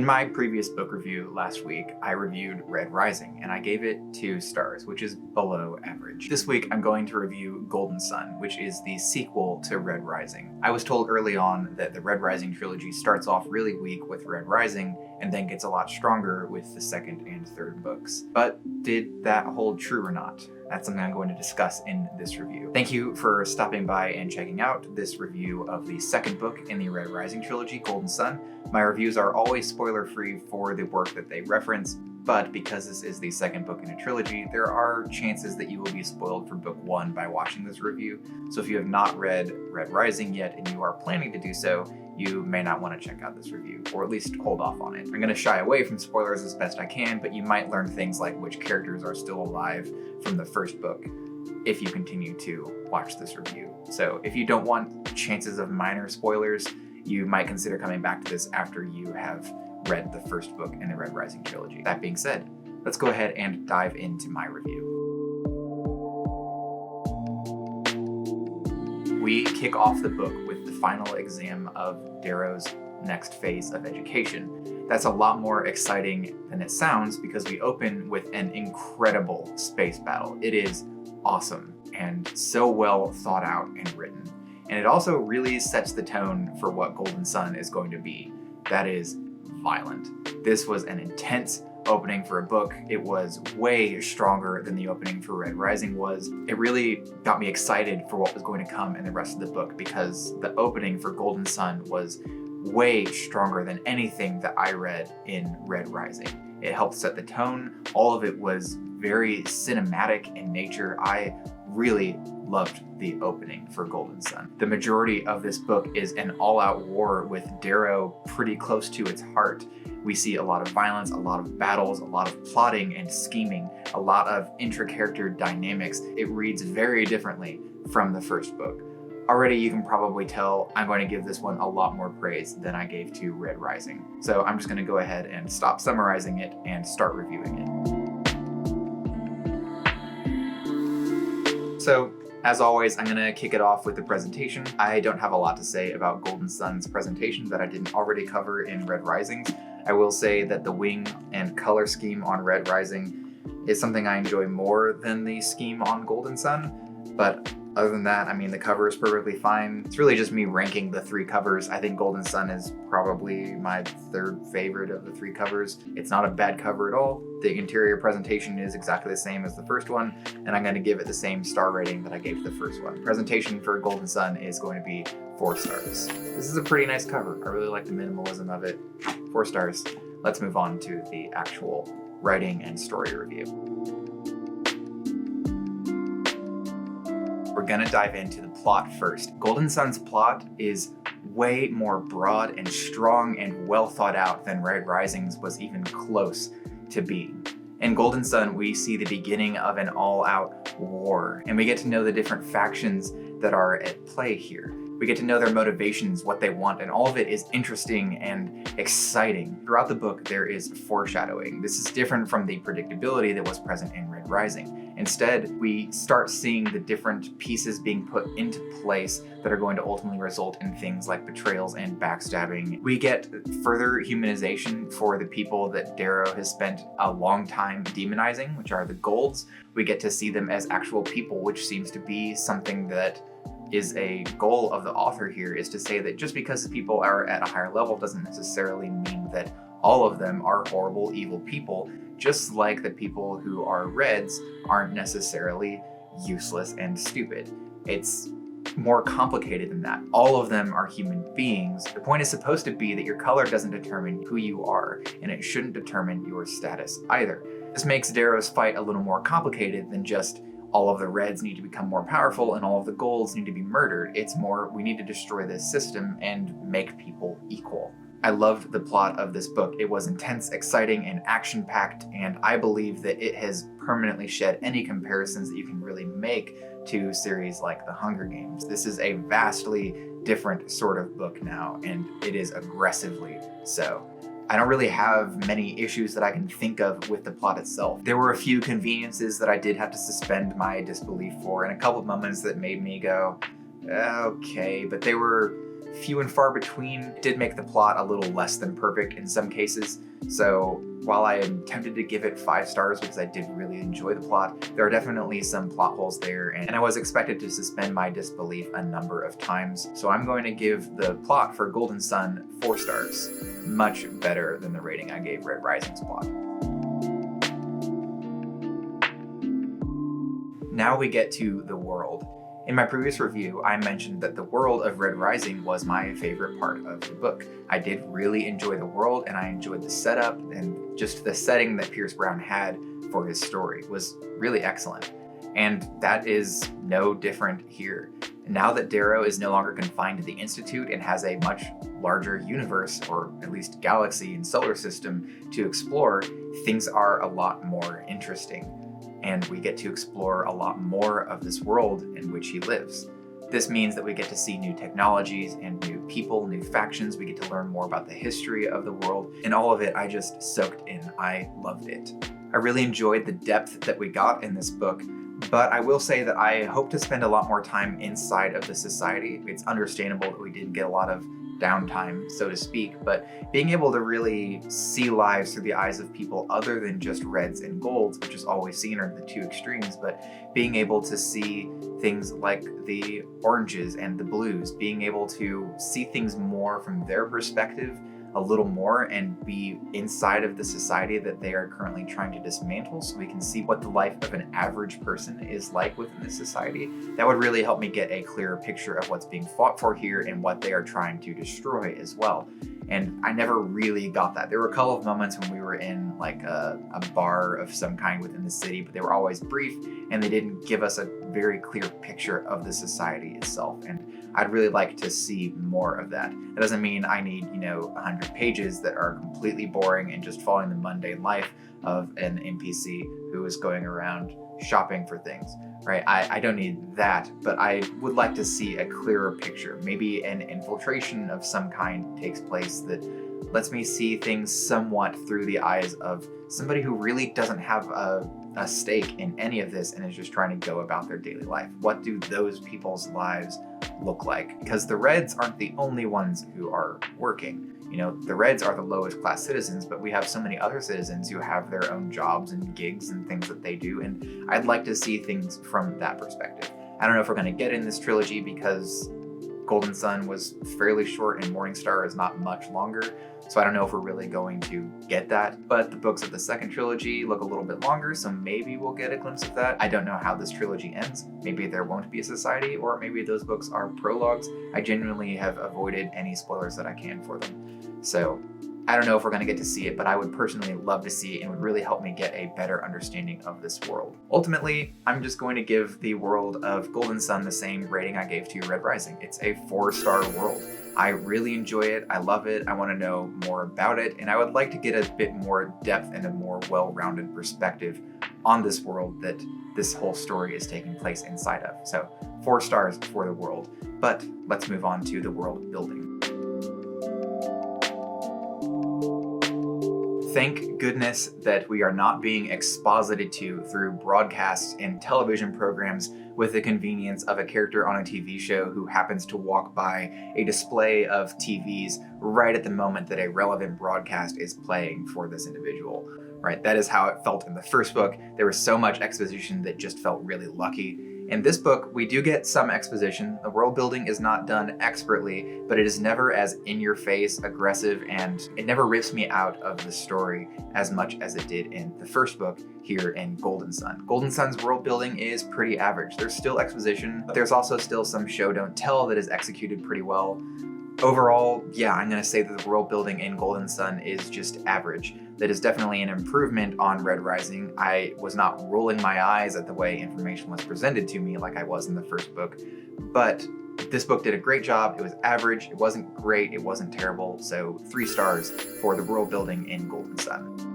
In my previous book review last week, I reviewed Red Rising, and I gave it 2 stars, which is below average. This week, I'm going to review Golden Sun, which is the sequel to Red Rising. I was told early on that the Red Rising trilogy starts off really weak with Red Rising, and then gets a lot stronger with the second and third books. But did that hold true or not? That's something I'm going to discuss in this review. Thank you for stopping by and checking out this review of the second book in the Red Rising trilogy, Golden Sun. My reviews are always spoiler-free for the work that they reference, but because this is the second book in a trilogy, there are chances that you will be spoiled for book 1 by watching this review. So if you have not read Red Rising yet and you are planning to do so, you may not want to check out this review, or at least hold off on it. I'm going to shy away from spoilers as best I can, but you might learn things like which characters are still alive from the first book if you continue to watch this review. So if you don't want chances of minor spoilers, you might consider coming back to this after you have read the first book in the Red Rising trilogy. That being said, let's go ahead and dive into my review. We kick off the book with the final exam of Darrow's next phase of education. That's a lot more exciting than it sounds because we open with an incredible space battle. It is awesome and so well thought out and written. And it also really sets the tone for what Golden Sun is going to be. That is violent. This was an intense opening for a book. It was way stronger than the opening for Red Rising was. It really got me excited for what was going to come in the rest of the book because the opening for Golden Sun was way stronger than anything that I read in Red Rising. It helped set the tone. All of it was very cinematic in nature. I really loved the opening for Golden Sun. The majority of this book is an all-out war with Darrow pretty close to its heart. We see a lot of violence, a lot of battles, a lot of plotting and scheming, a lot of intra-character dynamics. It reads very differently from the first book. Already you can probably tell I'm going to give this one a lot more praise than I gave to Red Rising. So I'm just going to go ahead and stop summarizing it and start reviewing it. So, as always, I'm going to kick it off with the presentation. I don't have a lot to say about Golden Sun's presentation that I didn't already cover in Red Rising. I will say that the wing and color scheme on Red Rising is something I enjoy more than the scheme on Golden Sun, but other than that, I mean, the cover is perfectly fine. It's really just me ranking the 3 covers. I think Golden Sun is probably my 3rd favorite of the 3 covers. It's not a bad cover at all. The interior presentation is exactly the same as the first one, and I'm going to give it the same star rating that I gave to the first one. Presentation for Golden Sun is going to be 4 stars. This is a pretty nice cover. I really like the minimalism of it. 4 stars. Let's move on to the actual writing and story review. We're gonna dive into the plot first. Golden Sun's plot is way more broad and strong and well thought out than Red Rising's was even close to being. In Golden Sun, we see the beginning of an all-out war, and we get to know the different factions that are at play here. We get to know their motivations, what they want, and all of it is interesting and exciting. Throughout the book, there is foreshadowing. This is different from the predictability that was present in Red Rising. Instead, we start seeing the different pieces being put into place that are going to ultimately result in things like betrayals and backstabbing. We get further humanization for the people that Darrow has spent a long time demonizing, which are the Golds. We get to see them as actual people, which seems to be something that is a goal of the author here, is to say that just because the people are at a higher level doesn't necessarily mean that all of them are horrible, evil people, just like the people who are Reds aren't necessarily useless and stupid. It's more complicated than that. All of them are human beings. The point is supposed to be that your color doesn't determine who you are, and it shouldn't determine your status either. This makes Darrow's fight a little more complicated than just all of the Reds need to become more powerful and all of the Golds need to be murdered. It's more, we need to destroy this system and make people equal. I loved the plot of this book. It was intense, exciting, and action-packed, and I believe that it has permanently shed any comparisons that you can really make to series like The Hunger Games. This is a vastly different sort of book now, and it is aggressively so. I don't really have many issues that I can think of with the plot itself. There were a few conveniences that I did have to suspend my disbelief for, and a couple of moments that made me go, okay, but they were few and far between. It did make the plot a little less than perfect in some cases. So while I am tempted to give it 5 stars because I did really enjoy the plot, there are definitely some plot holes there, and I was expected to suspend my disbelief a number of times. So I'm going to give the plot for Golden Son 4 stars. Much better than the rating I gave Red Rising's plot. Now we get to the world. In my previous review, I mentioned that the world of Red Rising was my favorite part of the book. I did really enjoy the world, and I enjoyed the setup, and just the setting that Pierce Brown had for his story was really excellent. And that is no different here. Now that Darrow is no longer confined to the Institute and has a much larger universe, or at least galaxy and solar system to explore, things are a lot more interesting. And we get to explore a lot more of this world in which he lives. This means that we get to see new technologies and new people, new factions. We get to learn more about the history of the world, and all of it I just soaked in. I loved it. I really enjoyed the depth that we got in this book, but I will say that I hope to spend a lot more time inside of the society. It's understandable that we didn't get a lot of downtime, so to speak, but being able to really see lives through the eyes of people other than just reds and golds, which is always seen are the two extremes, but being able to see things like the oranges and the blues, being able to see things more from their perspective a little more and be inside of the society that they are currently trying to dismantle, so we can see what the life of an average person is like within this society. That would really help me get a clearer picture of what's being fought for here and what they are trying to destroy as well. And I never really got that. There were a couple of moments when we were in like a bar of some kind within the city, but they were always brief and they didn't give us a very clear picture of the society itself. And I'd really like to see more of that. That doesn't mean I need, 100 pages that are completely boring and just following the mundane life of an NPC who is going around shopping for things, right? I don't need that, but I would like to see a clearer picture. Maybe an infiltration of some kind takes place that lets me see things somewhat through the eyes of somebody who really doesn't have a stake in any of this and is just trying to go about their daily life. What do those people's lives look like? Because the Reds aren't the only ones who are working. The Reds are the lowest class citizens, but we have so many other citizens who have their own jobs and gigs and things that they do, and I'd like to see things from that perspective. I don't know if we're going to get in this trilogy because Golden Son was fairly short and Morningstar is not much longer, so I don't know if we're really going to get that, but the books of the second trilogy look a little bit longer, so maybe we'll get a glimpse of that. I don't know how this trilogy ends. Maybe there won't be a society, or maybe those books are prologues. I genuinely have avoided any spoilers that I can for them. So I don't know if we're going to get to see it, but I would personally love to see it and would really help me get a better understanding of this world. Ultimately, I'm just going to give the world of Golden Son the same rating I gave to Red Rising. It's a 4-star world. I really enjoy it. I love it. I want to know more about it, and I would like to get a bit more depth and a more well-rounded perspective on this world that this whole story is taking place inside of. So 4 stars for the world, but let's move on to the world building. Thank goodness that we are not being exposited to through broadcasts and television programs with the convenience of a character on a TV show who happens to walk by a display of TVs right at the moment that a relevant broadcast is playing for this individual. Right? That is how it felt in the first book. There was so much exposition that just felt really lucky. In this book, we do get some exposition. The world building is not done expertly, but it is never as in-your-face, aggressive, and it never rips me out of the story as much as it did in the first book here in Golden Son. Golden Son's world building is pretty average. There's still exposition, but there's also still some show don't tell that is executed pretty well. Overall, yeah, I'm going to say that the world building in Golden Son is just average. That is definitely an improvement on Red Rising. I was not rolling my eyes at the way information was presented to me like I was in the first book, but this book did a great job. It was average, it wasn't great, it wasn't terrible, so 3 stars for the world building in Golden Son.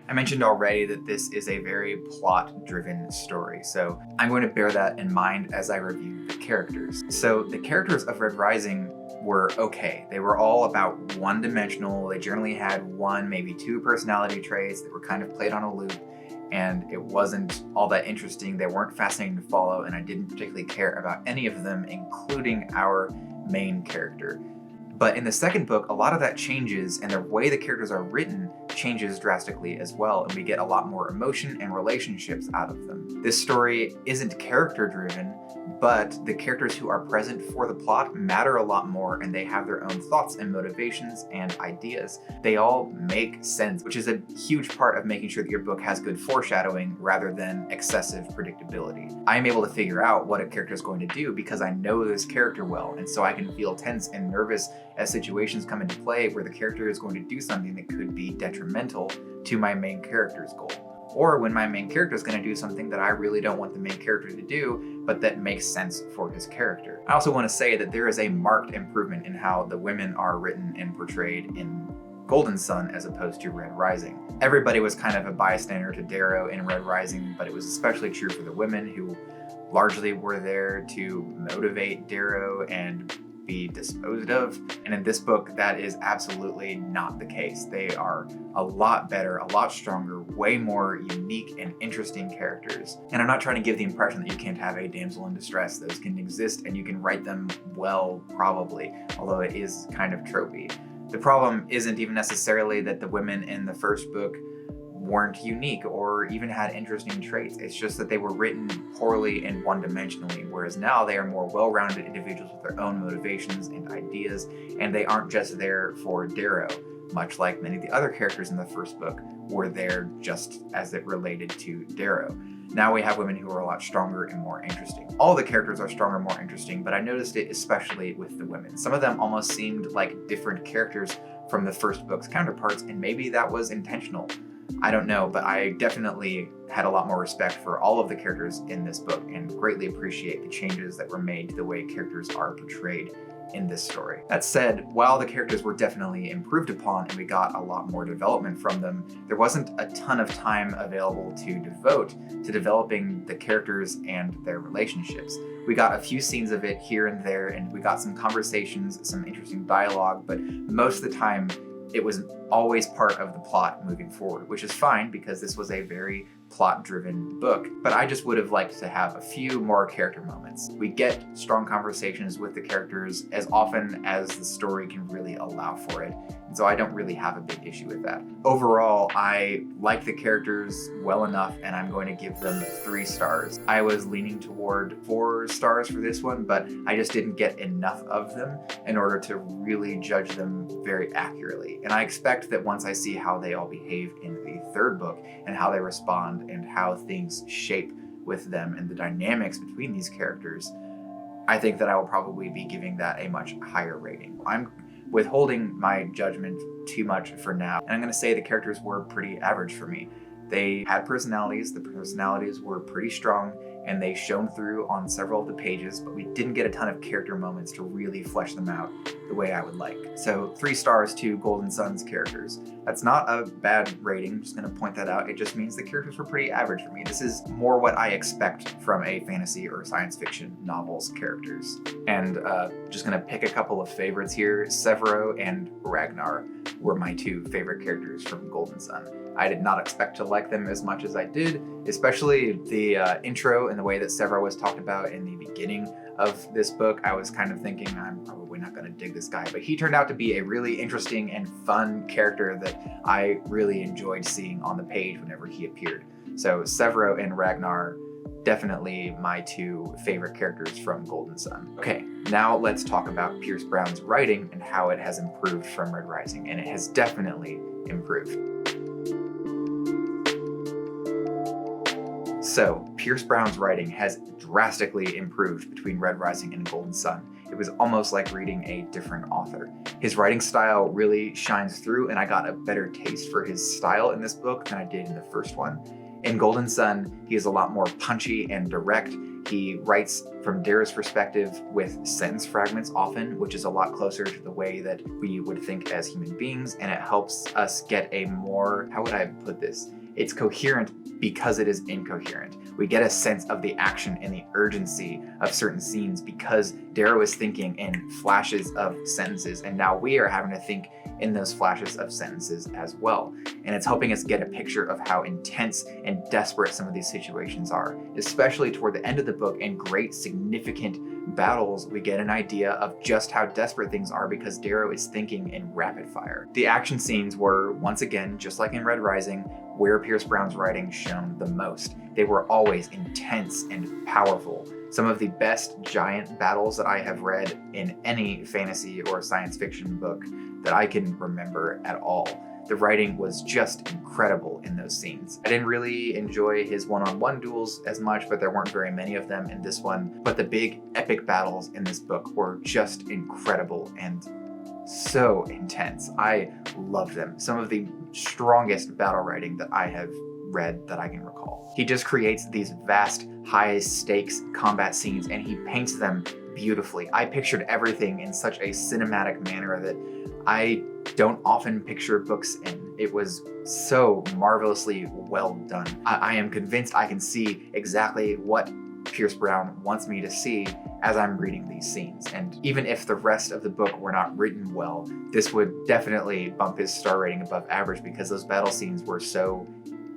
I mentioned already that this is a very plot-driven story, so I'm going to bear that in mind as I review the characters. So the characters of Red Rising were okay. They were all about one-dimensional. They generally had 1, maybe 2 personality traits that were kind of played on a loop. and it wasn't all that interesting. They weren't fascinating to follow, and I didn't particularly care about any of them, including our main character. But in the second book, a lot of that changes, and the way the characters are written changes drastically as well, and we get a lot more emotion and relationships out of them. This story isn't character-driven, but the characters who are present for the plot matter a lot more, and they have their own thoughts and motivations and ideas. They all make sense, which is a huge part of making sure that your book has good foreshadowing rather than excessive predictability. I'm able to figure out what a character is going to do because I know this character well, and so I can feel tense and nervous as situations come into play where the character is going to do something that could be detrimental to my main character's goal. Or when my main character is going to do something that I really don't want the main character to do, but that makes sense for his character. I also want to say that there is a marked improvement in how the women are written and portrayed in Golden Son as opposed to Red Rising. Everybody was kind of a bystander to Darrow in Red Rising, but it was especially true for the women, who largely were there to motivate Darrow and be disposed of. And in this book, that is absolutely not the case. They are a lot better, a lot stronger, way more unique and interesting characters. And I'm not trying to give the impression that you can't have a damsel in distress. Those can exist and you can write them well, probably, although it is kind of tropey. The problem isn't even necessarily that the women in the first book weren't unique or even had interesting traits. It's just that they were written poorly and one-dimensionally, whereas now they are more well-rounded individuals with their own motivations and ideas, and they aren't just there for Darrow, much like many of the other characters in the first book were there just as it related to Darrow. Now we have women who are a lot stronger and more interesting. All the characters are stronger and more interesting, but I noticed it especially with the women. Some of them almost seemed like different characters from the first book's counterparts, and maybe that was intentional. I don't know, but I definitely had a lot more respect for all of the characters in this book and greatly appreciate the changes that were made to the way characters are portrayed in this story. That said, while the characters were definitely improved upon and we got a lot more development from them, there wasn't a ton of time available to devote to developing the characters and their relationships. We got a few scenes of it here and there, and we got some conversations, some interesting dialogue, but most of the time it was always part of the plot moving forward, which is fine because this was a very plot-driven book, but I just would have liked to have a few more character moments. We get strong conversations with the characters as often as the story can really allow for it, and so I don't really have a big issue with that. Overall, I like the characters well enough, and I'm going to give them 3 stars. I was leaning toward 4 stars for this one, but I just didn't get enough of them in order to really judge them very accurately. And I expect that once I see how they all behave in the third book and how they respond and how things shape with them and the dynamics between these characters, I think that I will probably be giving that a much higher rating. I'm withholding my judgment too much for now, and I'm going to say the characters were pretty average for me. They had personalities, the personalities were pretty strong, and they shone through on several of the pages, but we didn't get a ton of character moments to really flesh them out the way I would like. So 3 stars to Golden Son's characters. That's not a bad rating, I'm just gonna point that out. It just means the characters were pretty average for me. This is more what I expect from a fantasy or science fiction novel's characters. And just gonna pick a couple of favorites here. Severo and Ragnar were my 2 favorite characters from Golden Son. I did not expect to like them as much as I did, especially the intro and the way that Severo was talked about in the beginning of this book. I was kind of thinking, I'm probably not going to dig this guy, but he turned out to be a really interesting and fun character that I really enjoyed seeing on the page whenever he appeared. So Severo and Ragnar, definitely my 2 favorite characters from Golden Son. Okay, now let's talk about Pierce Brown's writing and how it has improved from Red Rising, and it has definitely improved. So, Pierce Brown's writing has drastically improved between Red Rising and Golden Son. It was almost like reading a different author. His writing style really shines through, and I got a better taste for his style in this book than I did in the first one. In Golden Son, he is a lot more punchy and direct. He writes from Darrow's perspective with sentence fragments often, which is a lot closer to the way that we would think as human beings, and it helps us get a more, how would I put this? It's coherent because it is incoherent. We get a sense of the action and the urgency of certain scenes because Darrow is thinking in flashes of sentences, and now we are having to think in those flashes of sentences as well. And it's helping us get a picture of how intense and desperate some of these situations are. Especially toward the end of the book, in great significant battles, we get an idea of just how desperate things are because Darrow is thinking in rapid fire. The action scenes were, once again, just like in Red Rising, where Pierce Brown's writing shone the most. They were always intense and powerful. Some of the best giant battles that I have read in any fantasy or science fiction book that I can remember at all. The writing was just incredible in those scenes. I didn't really enjoy his one-on-one duels as much, but there weren't very many of them in this one. But the big epic battles in this book were just incredible and so intense. I loved them. Some of the strongest battle writing that I have read that I can recall. He just creates these vast, high stakes combat scenes and he paints them beautifully. I pictured everything in such a cinematic manner that I don't often picture books in. It was so marvelously well done. I am convinced I can see exactly what Pierce Brown wants me to see as I'm reading these scenes. And even if the rest of the book were not written well, this would definitely bump his star rating above average because those battle scenes were so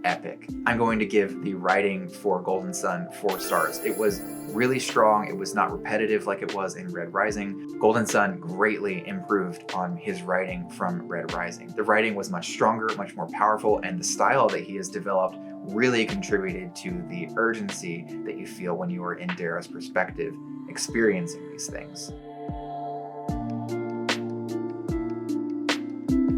epic. I'm going to give the writing for Golden Son 4 stars. It was really strong. It was not repetitive like it was in Red Rising. Golden Son greatly improved on his writing from Red Rising. The writing was much stronger, much more powerful, and the style that he has developed really contributed to the urgency that you feel when you are in Darrow's perspective, experiencing these things.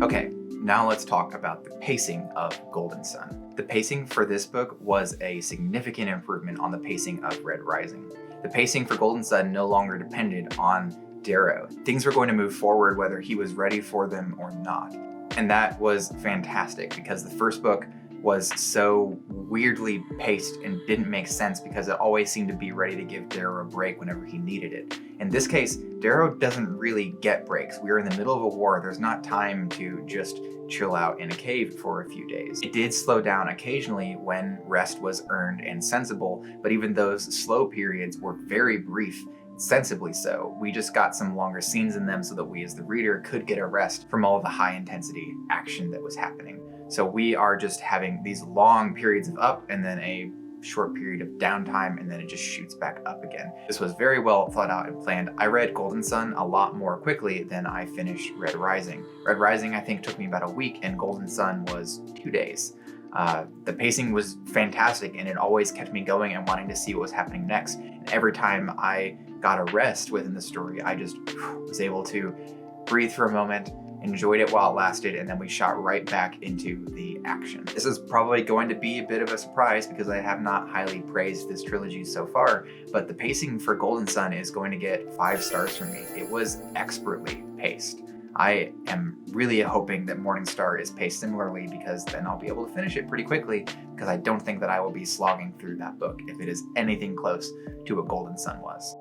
Okay, now let's talk about the pacing of Golden Son. The pacing for this book was a significant improvement on the pacing of Red Rising. The pacing for Golden Son no longer depended on Darrow. Things were going to move forward whether he was ready for them or not. And that was fantastic because the first book was so weirdly paced and didn't make sense because it always seemed to be ready to give Darrow a break whenever he needed it. In this case, Darrow doesn't really get breaks. We're in the middle of a war. There's not time to just chill out in a cave for a few days. It did slow down occasionally when rest was earned and sensible, but even those slow periods were very brief, sensibly so. We just got some longer scenes in them so that we as the reader could get a rest from all of the high intensity action that was happening. So we are just having these long periods of up and then a short period of downtime and then it just shoots back up again. This was very well thought out and planned. I read Golden Son a lot more quickly than I finished Red Rising. Red Rising I think took me about a week and Golden Son was 2 days. The pacing was fantastic and it always kept me going and wanting to see what was happening next. And every time I got a rest within the story, I just was able to breathe for a moment, enjoyed it while it lasted, and then we shot right back into the action. This is probably going to be a bit of a surprise because I have not highly praised this trilogy so far, but the pacing for Golden Son is going to get 5 stars from me. It was expertly paced. I am really hoping that Morningstar is paced similarly because then I'll be able to finish it pretty quickly because I don't think that I will be slogging through that book if it is anything close to what Golden Son was.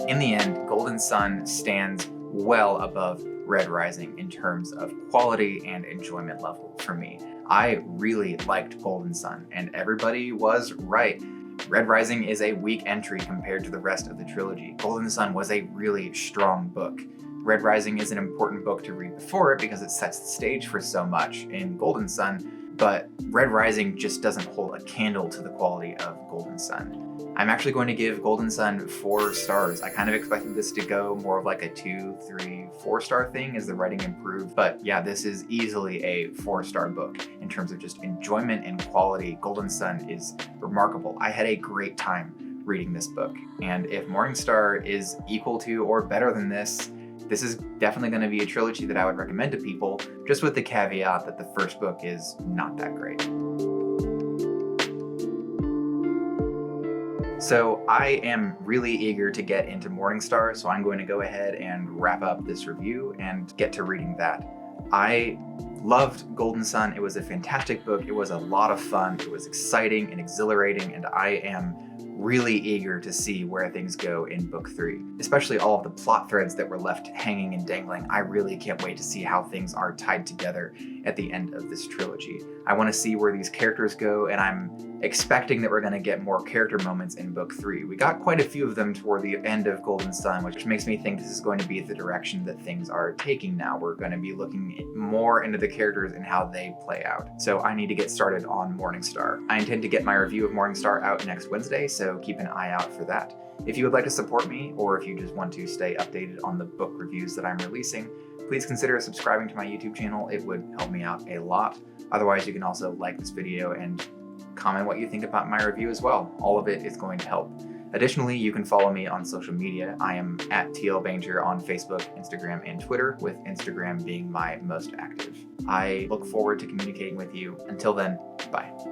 In the end, Golden Son stands well above Red Rising in terms of quality and enjoyment level for me. I really liked Golden Son, and everybody was right. Red Rising is a weak entry compared to the rest of the trilogy. Golden Son was a really strong book. Red Rising is an important book to read before it because it sets the stage for so much in Golden Son, but Red Rising just doesn't hold a candle to the quality of Golden Son. I'm actually going to give Golden Son 4 stars. I kind of expected this to go more of like a 2, 3, 4-star thing as the writing improved, but yeah, this is easily a 4-star book. In terms of just enjoyment and quality, Golden Son is remarkable. I had a great time reading this book, and if Morningstar is equal to or better than this is definitely going to be a trilogy that I would recommend to people, just with the caveat that the first book is not that great. So I am really eager to get into Morningstar, so I'm going to go ahead and wrap up this review and get to reading that. I loved Golden Son. It was a fantastic book. It was a lot of fun. It was exciting and exhilarating, and I am really eager to see where things go in book 3, especially all of the plot threads that were left hanging and dangling. I really can't wait to see how things are tied together at the end of this trilogy. I want to see where these characters go, and I'm expecting that we're going to get more character moments in book 3. We got quite a few of them toward the end of Golden Sun, which makes me think this is going to be the direction that things are taking now. We're going to be looking more into the characters and how they play out. So I need to get started on Morningstar. I intend to get my review of Morningstar out next Wednesday, so keep an eye out for that. If you would like to support me, or if you just want to stay updated on the book reviews that I'm releasing, please consider subscribing to my YouTube channel. It would help me out a lot. Otherwise, you can also like this video and comment what you think about my review as well. All of it is going to help. Additionally, you can follow me on social media. I am at TLBanger on Facebook, Instagram, and Twitter, with Instagram being my most active. I look forward to communicating with you. Until then, bye.